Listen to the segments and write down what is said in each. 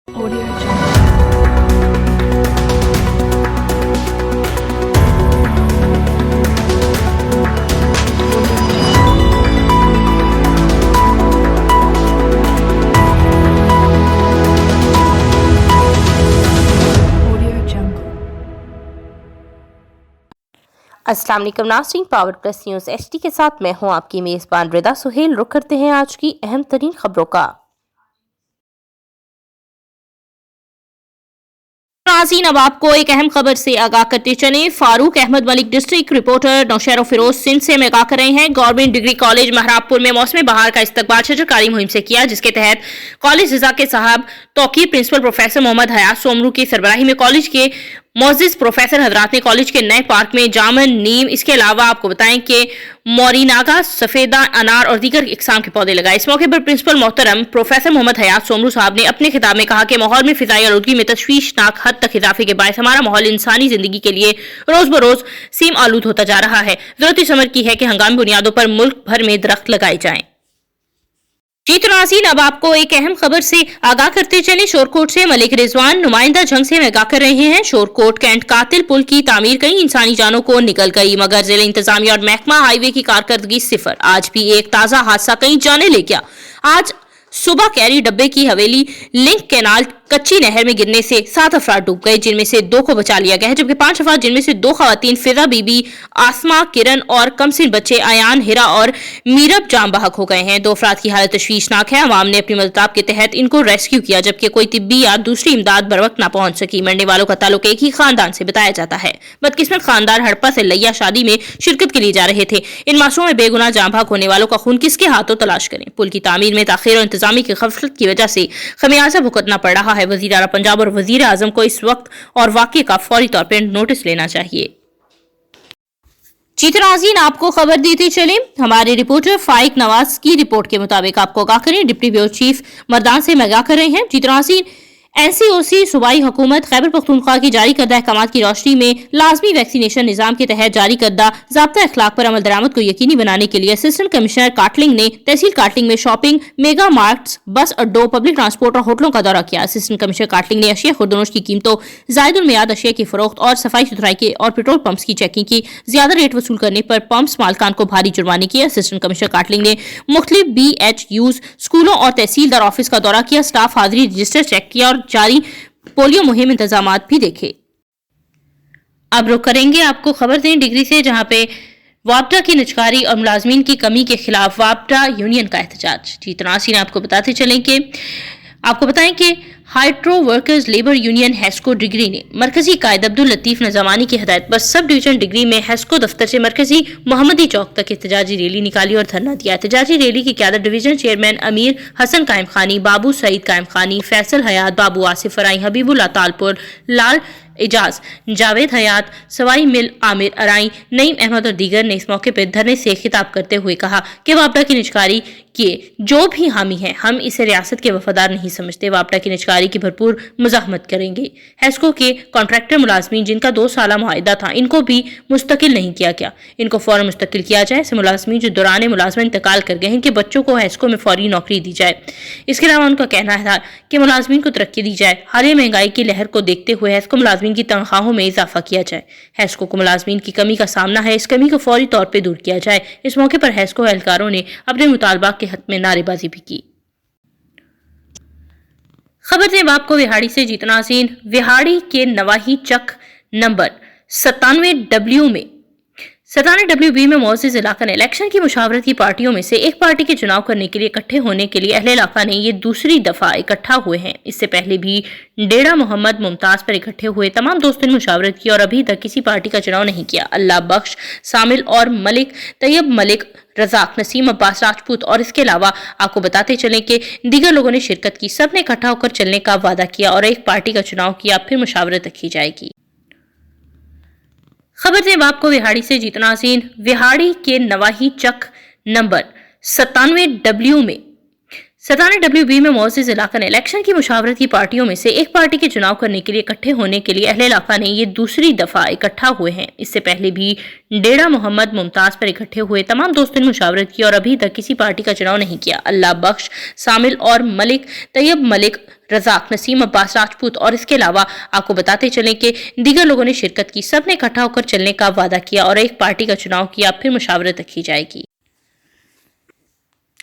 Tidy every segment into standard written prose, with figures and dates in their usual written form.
Audio Jungle. Audio Jungle. अस्सलाम वालेकुम नाज़रीन, पावर प्लस न्यूज़ एचडी के साथ मैं हूं आपकी मेज़बान रिदा सुहेल। रुक करते हैं आज की अहम तरीन खबरों का। नाज़रीन, अब आपको एक अहम खबर से आगाह करते चले। फारूक अहमद मलिक डिस्ट्रिक्ट रिपोर्टर नौशेर फिरोज सिंध से आगाह कर रहे हैं। गवर्नमेंट डिग्री कॉलेज महराबपुर में मौसम बहार का इस्तकबाल शजरकारी मुहिम से किया, जिसके तहत कॉलेज रिजा के साहब तौकीर प्रिंसिपल प्रोफेसर मोहम्मद हयात सोमरू की सरबराही में कॉलेज के मोअज़्ज़िज़ प्रोफेसर हजरात ने कॉलेज के नए पार्क में जामन, नीम, इसके अलावा आपको बताएं कि मोरिनागा, सफेदा, अनार और दीगर इकसाम के पौधे लगाए। इस मौके पर प्रिंसिपल मोहतरम प्रोफेसर मोहम्मद हयात सोमरू साहब ने अपने खिताब में कहा कि माहौल में फिजाई आलूदगी में तशवीशनाक हद तक इजाफे के बायस हमारा माहौल इंसानी जिंदगी के लिए रोज बरोज सीम आलूद होता जा रहा है। जरूरत इस अमर की है कि हंगामी बुनियादों पर मुल्क भर में दरख्त लगाए जाएं। जी तो नाज़रीन, अब आपको एक अहम खबर से आगाह करते चले। शोरकोट से मलिक रिजवान नुमाइंदा जंग से आगाह कर रहे हैं। शोरकोट कैंट कातिल पुल की तामीर कई इंसानी जानों को निकल गई, मगर जिला इंतजामिया और महकमा हाईवे की कारकर्दगी सिफर। आज भी एक ताजा हादसा कई जाने ले गया। आज सुबह कैरी डब्बे की हवेली लिंक कैनाल कच्ची नहर में गिरने से 7 अफराद डूब गए, जिनमें से 2 को बचा लिया गया है, जबकि 5 अफराद जिनमें से 2 खवातीन फिजा बीबी, आसमा, किरण और कमसिन बच्चे आयान, हिरा और मीरब जाम बहक हो गए हैं। 2 अफराद की हालत तशवीशनाक है। अवाम ने अपनी मदद के तहत इनको रेस्क्यू किया, जबकि कोई तिब्बी या दूसरी इमदाद बर वक्त न पहुंच सकी। मरने वालों का ताल्लुक एक ही खानदान से बताया जाता है। बदकिस्मत खानदान हड़प्पा से लैया शादी में शिरकत के लिए जा रहे थे। इन मासूम में बेगुनाह जाम बहक होने वालों का खून किसके हाथों तलाश करें। पुल की तामीर में ताखीर और इंतजामी की गफलत की वजह से खमियाजा भुगतना पड़ रहा है। वजीर आला पंजाब और वजीर आजम को इस वक्त और वाकये का फौरी तौर पर नोटिस लेना चाहिए। जी तो नाज़रीन, आपको खबर देते चले। हमारे रिपोर्टर फाइक नवाज की रिपोर्ट के मुताबिक आपको आगाह करें, डिप्टी ब्यूरो चीफ मर्दान से आगाह कर रहे हैं। जी तो नाज़रीन, एनसीओसी सूबाई हुकूमत खैबर पख्तूनख्वा की जारी करदा अहकामात की रोशनी में लाजमी वैक्सीनेशन निजाम के तहत जारी करदा ज़ाब्ता अखलाक पर अमल दरामद को यकीनी बनाने के लिए असिस्टेंट कमिश्नर काटलिंग ने तहसील काटलिंग में शॉपिंग, मेगा मार्ट्स, बस अड्डों, पब्लिक ट्रांसपोर्ट और होटलों का दौरा किया। असिस्टेंट कमिश्नर काटलिंग ने अशिया खुर्दनोश की कीमतों, जायदुल मियाद अशिया की फरोख्त और सफाई सुथराई के और पेट्रोल पंप्स की चेकिंग की। ज्यादा रेट वसूल करने पर पंप्स मालकान को भारी जुर्माने किए। असिस्टेंट कमिश्नर काटलिंग ने मुख्तलिफ BHUs, स्कूलों और तहसीलदार ऑफिस का दौरा किया, स्टाफ हाजिरी रजिस्टर चेक किया और जारी पोलियो मुहिम इंतजामात भी देखे। अब रुक करेंगे, आपको खबर दें डिग्री से, जहां पे वापडा की निजकारी और मुलाजमीन की कमी के खिलाफ वापडा यूनियन का एहतजाज। जी तो नाज़रीन, आपको बताएं कि hydro workers labour union Hesco degree ने मरकजी कायद अब्दुल लतीफ नज़ामानी की हदायत पर सब डिवीजन डिग्री में हेस्को दफ्तर से मरकजी मोहम्मदी चौक तक एहतजाजी रैली निकाली और धरना दिया। एहतजाजी रैली की क़यादत डिवीजन चेयरमैन अमीर हसन कायम खानी, बाबू सईद कायम खानी, फैसल हयात, बाबू आसिफ फराई, हबीबुल्ला तालपुर, लाल एजाज, जावेद हयात, सवाई मिल आमिर अराई, नईम अहमद और दीगर ने इस मौके पर धरने से खिताब करते हुए कहा कि वापडा की निजकारी के जो भी हामी हैं, हम इसे रियासत के वफादार नहीं समझते। वापडा की निजकारी की भरपूर मुजाहमत करेंगे। हेस्को के कॉन्ट्रैक्टर मुलाजमीन जिनका 2 साला मुआहदा था, इनको भी मुस्तकिल नहीं किया गया। इनको फौरन मुस्तकिल किया जाए। ऐसे मुलाजमीन जो दौरान मुलाजमत इंतकाल कर गए हैं कि बच्चों को हेस्को में फौरी नौकरी दी जाए। इसके अलावा उनका कहना था कि मुलाजमीन को तरक्की दी जाए। हालिया महंगाई की लहर को देखते हुए हेस्को मुलाजमीन की तनख्वाहों में इजाफा किया जाए। हेस्को को मुलाजमीन की कमी का सामना है, इस कमी को फौरी तौर पर दूर किया जाए। इस मौके पर हेस्को एहलकारों ने अपने मुतालबा के हक में नारेबाजी भी की। खबर दें आपको विहाड़ी से। जीत नाज़रीन, विहाड़ी के नवाही चक नंबर 97W में 97WB में मौजूद इलाका ने इलेक्शन की मुशावरत की पार्टियों में से एक पार्टी के चुनाव करने के लिए इकट्ठे होने के लिए अहले इलाका ने ये दूसरी दफा इकट्ठा हुए हैं। इससे पहले भी डेरा मोहम्मद मुमताज पर इकट्ठे हुए तमाम दोस्तों ने मुशावरत की और अभी तक किसी पार्टी का चुनाव नहीं किया। अल्लाह बख्श सामिल और मलिक तैयब, मलिक रजाक, नसीम अब्बास राजपूत और इसके अलावा आपको बताते चलें कि दीगर लोगों ने शिरकत की। सब ने इकट्ठा होकर चलने का वादा किया और एक पार्टी का चुनाव किया, फिर मुशावरत रखी जाएगी। खबर दें आपको विहाड़ी से। जीत नाज़रीन, विहाड़ी के नवाही चक नंबर 97W में सताना WB में मोअज़्ज़िज़ इलाका ने इलेक्शन की मुशावरत की पार्टियों में से एक पार्टी के चुनाव करने के लिए इकट्ठे होने के लिए अहले इलाका ने ये दूसरी दफा इकट्ठा हुए हैं। इससे पहले भी डेरा मोहम्मद मुमताज पर इकट्ठे हुए तमाम दोस्तों ने मुशावरत की और अभी तक किसी पार्टी का चुनाव नहीं किया। अल्लाह बख्श, सामिल और मलिक तैयब, मलिक रजाक, नसीम अब्बास राजपूत और इसके अलावा आपको बताते चलें कि दीगर लोगों ने शिरकत की। सब ने इकट्ठा होकर चलने का वादा किया और एक पार्टी का चुनाव किया, फिर मुशावरत रखी जाएगी।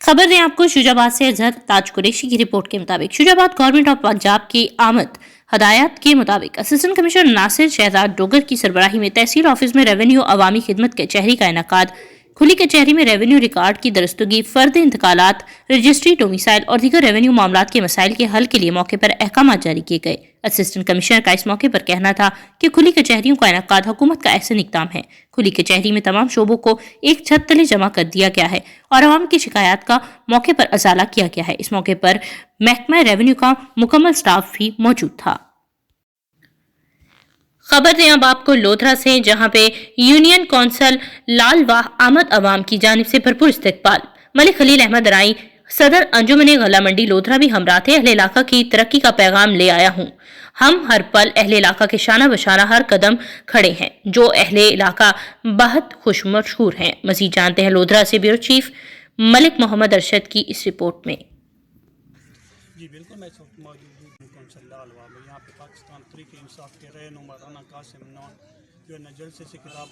खबर दें आपको शुजाबाद से अजहर ताज कुरैशी की रिपोर्ट के मुताबिक शुजाबाद गवर्नमेंट ऑफ पंजाब की आमद हदायत के मुताबिक असिस्टेंट कमिश्नर नासिर शहजाद डोगर की सरबराही में तहसील ऑफिस में रेवेन्यू अवामी खिदमत कचहरी का इनेकाद, खुली कचहरी में रेवेन्यू रिकॉर्ड की दरस्तगी, फर्द इंतकालात, रजिस्ट्री, डोमिसाइल और दीगर रेवेन्यू मामलात के मसाइल के हल के लिए मौके पर अहकाम जारी किए गए। असिस्टेंट कमिश्नर का इस मौके पर कहना था कि खुली कचहरियों का इनेकाद हुकूमत का ऐसा इक़दाम है। खुली कचहरी में तमाम शोबों को एक छत तले जमा कर दिया गया है और आवाम की शिकायत का मौके पर अजाला किया गया है। इस मौके पर महकमा रेवेन्यू का मुकम्मल स्टाफ भी मौजूद था। खबर दें अब आपको लोधरा से, जहां पे यूनियन कौंसल लालवाह आमद अवाम की जानिब से भरपूर इस्तकबाल। मलिक खलील अहमद राई सदर अंजुमन गला मंडी लोधरा भी हमरा थे। अहले इलाका की तरक्की का पैगाम ले आया हूँ। हम हर पल अहले इलाका के शाना बशाना हर कदम खड़े हैं, जो अहले इलाका बहुत खुश मशहूर हैं। मजीद जानते हैं लोधरा से ब्यूरो चीफ मलिक मोहम्मद अरशद की इस रिपोर्ट में। जी बिल्कुल, मैं इस वक्त मौजूद हूँ कौंसल लालवाह में। यहाँ पे पाकिस्तान तहरीक इंसाफ के रहनुमा राना कासिम नॉन जो है न जलसे से खिताब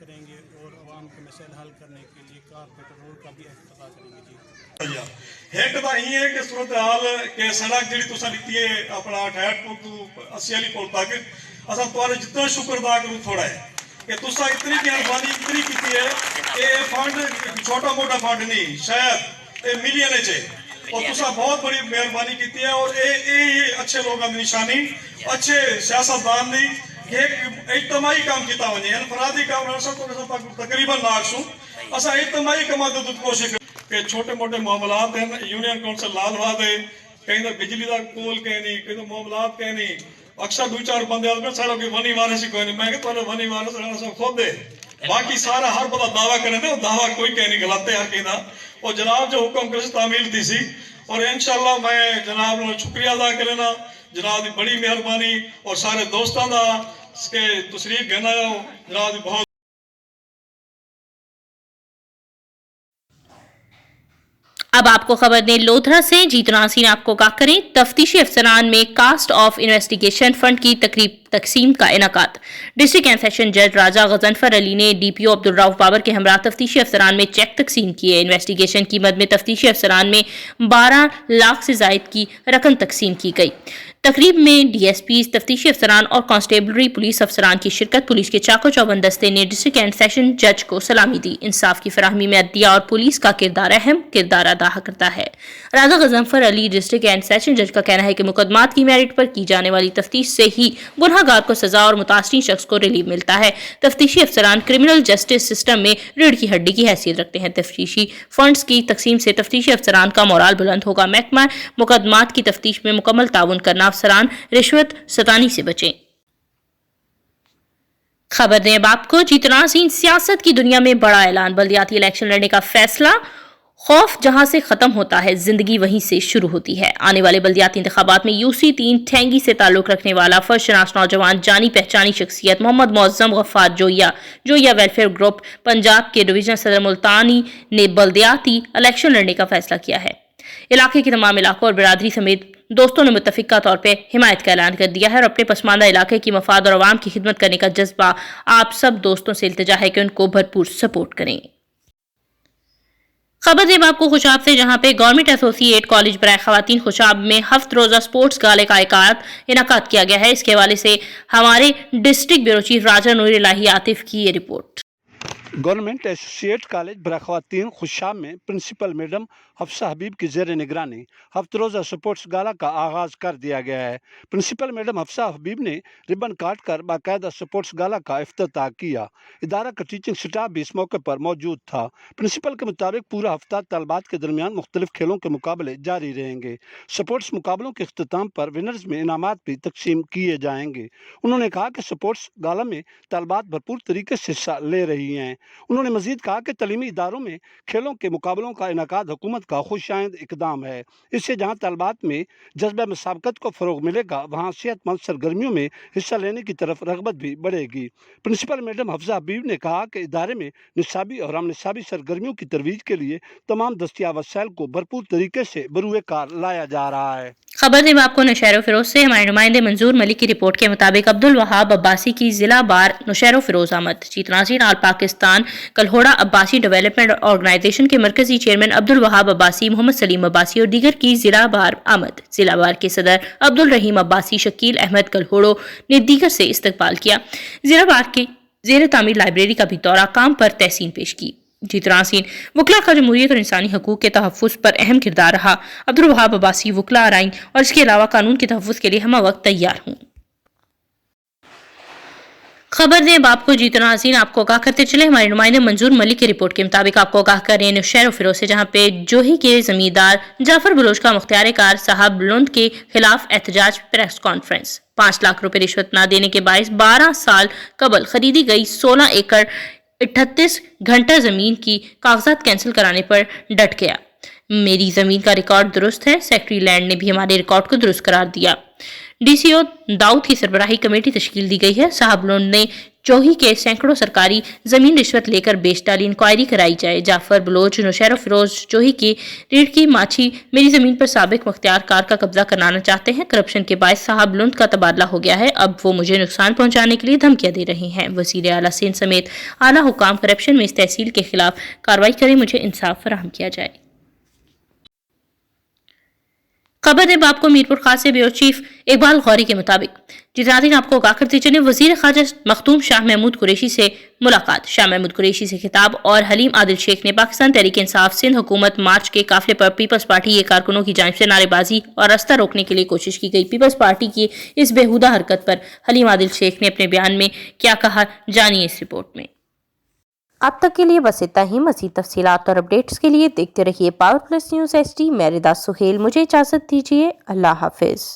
करेंगे और आवाम के मसले हल करने के लिए कारपेटर रोड का भी अफ्ताह करेंगे। जी एक तो ये है कि सूरत हाल के सड़क जी तुसा लिखी है अपना 68 पुल तो 80 वाली पुल तक असा तुम्हारे जितना शुक्र अदा करूँ थोड़ा है कि तुसा इतनी मेहरबानी इतनी की है कि फंड छोटा मोटा फंड नहीं, शायद मिलियन है और तुसा बहुत बड़ी मेहरबानी की है। और ये अच्छे लोगों की निशानी, अच्छे सियासतदान ने एक इज्तमाही काम किया वने अनफरादी काम तकरीबन नाकसूं असा इज्तमाही कमा तो कोशिश के छोटे मोटे मामलात हैं। यूनियन कौंसल लालवाह दे कहीं तो बिजली का कोल कहीं नहीं, कहीं तो मामलात कहीं नहीं। अक्सर दो चार बंदे साढ़े कोई वनी वारस कोई नहीं, मैं तो वनी वारस रहना सब खुद दे, बाकी सारा हर बंदा दावा करे थे, दावा कोई कहीं नहीं गलत है हर कहीं। और जनाब जो हुक्म कर तामील थी सी और इंशाल्लाह मैं जनाब को शुक्रिया अदा करना, जनाब की बड़ी मेहरबानी और सारे दोस्तों का के तशरीफ कहना जनाब की बहुत। अब आपको खबर दें लोधरा से, जीतन नासिर आपको क्या करें। तफ्तीशी अफसरान में कास्ट ऑफ इन्वेस्टिगेशन फंड की तकरीब तकसीम का इनेकाद। डिस्ट्रिक्ट एंड सेशन जज राजा गजनफर अली ने DPO अब्दुल रऊफ बाबर के हमरा तफ्तीशी अफसरान में चेक तकसीम किए। इन्वेस्टिगेशन की मद में तफ्तीशी अफसरान में 12 लाख से जायद की रकम तकसीम की गई। तकरीब में DSPs, तफ्तीशी अफसरान और कांस्टेबलरी पुलिस अफसरान की शिरकत। पुलिस के चाको चौबंद दस्ते ने डिस्ट्रिक्ट एंड सेशन जज को सलामी दी। इंसाफ की फराहमी में अदलिया और पुलिस का किरदार अहम किरदार अदा करता है। Raja Ghazanfar Ali district and session जज का कहना है कि मुकदमात की मेरिट पर की जाने वाली तफ्तीश से ही गुनहगार को सजा और मुतासरीन शख्स को रिलीफ मिलता है। तफ्तीशी अफसरान क्रिमिनल जस्टिस सिस्टम में रीढ़ की हड्डी की हैसियत रखते हैं। तफ्तीशी फंड्स की तकसीम से तफ्तीशी अफसरान का मोराल बुलंद होगा। महकमा मुकदमात की तफ्तीश में मुकम्मल ताउन करना। अफसरान रिश्वत सतानी से बचें। खबर दें अब आपको, जीतना सिंह सियासत की दुनिया में बड़ा ऐलान। बल्दियाती इलेक्शन लड़ने का फैसला। खौफ जहां से खत्म होता है, जिंदगी वहीं से शुरू होती है। आने वाले बल्दियाती इंतखाबात में UC3 ठेंगी से ताल्लुक रखने वाला फर्शनास नौजवान जानी पहचानी शख्सियत मोहम्मद मुअज्जम गफ्फार जोया वेलफेयर ग्रुप पंजाब के डिवीजन सदर मुल्तानी ने बल्दियाती इलेक्शन लड़ने का फैसला किया है। इलाके के तमाम इलाकों और बिरादरी समेत दोस्तों ने मुत्तफिका तौर पर हिमायत का ऐलान कर दिया है और अपने पसमानदा इलाके की मफाद और आवाम की खिदमत करने का जज्बा। आप सब दोस्तों से इल्तिजा है कि उनको भरपूर सपोर्ट करें। खबर दें आपको खुशाब से, जहां पे गवर्नमेंट एसोसिएट कॉलेज बराए खवातीन खुशाब में हफ्त रोजा स्पोर्ट्स गाले का इनाकाद किया गया है। इसके हवाले से हमारे डिस्ट्रिक्ट ब्यूरो चीफ राजा नूर इलाही आतिफ की ये रिपोर्ट। गवर्नमेंट एसोसिएट कॉलेज बराए खवातीन खुशाब में प्रिंसिपल मैडम हफ्सा हबीब की ज़ेर निगरानी हफ्त रोज़ा स्पोर्ट्स गाला का आगाज़ कर दिया गया है। प्रिंसिपल मैडम हफ्सा हबीब ने रिबन काट कर बाकायदा स्पोर्ट्स गाला का इफ्तिताह किया। इदारा का टीचिंग स्टाफ भी इस मौके पर मौजूद था। प्रिंसिपल के मुताबिक पूरा हफ्ता तलबात के दरमियान मुख्तलिफ खेलों के मुकाबले जारी रहेंगे। स्पोर्ट्स मुकाबलों के अख्ताम पर विनर्स में इनामात भी तकसीम किए जाएंगे। उन्होंने कहा कि स्पोर्ट्स गाला में तलबात भरपूर तरीके से हिस्सा ले रही हैं। उन्होंने मजीद कहा कि तलीमी इदारों में खेलों के मुकाबलों का इनेकाद हुकूमत का खुशाइंद इकदाम है। इससे जहाँ तलबात में जज्बा मुसाबकत को फ़रोग मिलेगा, वहाँ सेहतमंद सरगर्मियों में हिस्सा लेने की तरफ रगबत भी बढ़ेगी। प्रिंसिपल मैडम हफ्सा हबीब ने कहा कि इदारे में निसाबी और हम निसाबी सरगर्मियों की तरवीज के लिए तमाम दस्तियाब वसाइल को भरपूर तरीके से बरूए कार लाया जा रहा है। खबर दें आपको नौशहर फिरोज से। हमारे नुमाइंदे मंजूर मलिक की रिपोर्ट के मुताबिक अब्दुल वहाब अब्बासी की जिला बार नौशहर फिरोज आमद। जीत नाज़रीन, आल पाकिस्तान कलहोड़ा अब्बासी डेवलपमेंट ऑर्गेनाइजेशन के मरकजी चेयरमैन अब्दुल वहाब अब्बासी, मोहम्मद सलीम अब्बासी और दीगर की जिला बार आमद। जिला बार के सदर अब्दुल रहीम अब्बासी, शकील अहमद कलहोड़ो ने दीगर से इस्तकबाल किया। जिला बार की ज़ेर तामीर लाइब्रेरी का भी दौरा काम पर तहसीन पेश की। जीत नाज़रीन, वकला का जमहूरियत और इंसानी हकूक़ के तहफ़्फ़ुज़ पर अहम किरदार रहा। अब्दुल वहाब अब्बासी वकला आराइन और इसके अलावा कानून के तहफ़्फ़ुज़ के लिए हम वक्त तैयार हूँ। खबर दें अब आपको जीत नाज़रीन, आपको आगाह करते चले हमारे नुमाइंदे मंजूर मलिक की रिपोर्ट के मुताबिक आपको आगाह कर रहे हैं नौशहर फिरोज से, जहाँ पे जोही के जमींदार जाफर बलोच का मुख्तियार कार साहब लुंद के खिलाफ एहतजाज प्रेस कॉन्फ्रेंस। 5 लाख रुपए रिश्वत न देने के बायस 12 साल कबल खरीदी गई 16 एकड़ 38 घंटा जमीन की कागजात कैंसिल कराने पर डट गया। मेरी जमीन का रिकॉर्ड दुरुस्त है, सेक्रेटरी लैंड ने भी हमारे रिकॉर्ड को दुरुस्त करार दिया। डीसीओ दाऊद की सरबराही कमेटी तश्कील दी गई है। साहब लोन ने चौही के सैकड़ों सरकारी जमीन रिश्वत लेकर बेच डाली, इंक्वायरी कराई जाए। जाफर बलोच नौशहर फिरोज चौही की रीढ़ की माछी मेरी जमीन पर साबिक मुख्तियार कार का कब्जा कराना चाहते हैं। करप्शन के बायस साहब लुंद का तबादला हो गया है। अब वो मुझे नुकसान पहुंचाने के लिए धमकियां दे रहे हैं। वजीर आला सिंध समेत आला हुकाम करप्शन में इस तहसील के खिलाफ कार्रवाई करें, मुझे इंसाफ फराहम किया जाए। खबर है आपको मीरपुर खास से ब्यूरो चीफ इकबाल गौरी के मुताबिक जितादीन आपको आगाह करते चले वजीर खारजा मखदूम शाह महमूद कुरैशी से मुलाकात। शाह महमूद कुरैशी से खिताब और हलीम आदिल शेख ने पाकिस्तान तहरीक इंसाफ सिंध हुकूमत मार्च के काफिले पर पीपल्स पार्टी के कारकुनों की जानिब से नारेबाजी और रास्ता रोकने के लिए कोशिश की गई। पीपल्स पार्टी की इस बेहुदा हरकत पर हलीम आदिल शेख ने अपने बयान में क्या कहा, जानिए इस रिपोर्ट में। अब तक के लिए बस इतना ही। मज़ीद तफसीलात और अपडेट्स के लिए देखते रहिए पावर प्लस न्यूज़ HD। मैं रिदा सुहेल, मुझे इजाज़त दीजिए। अल्लाह हाफिज़।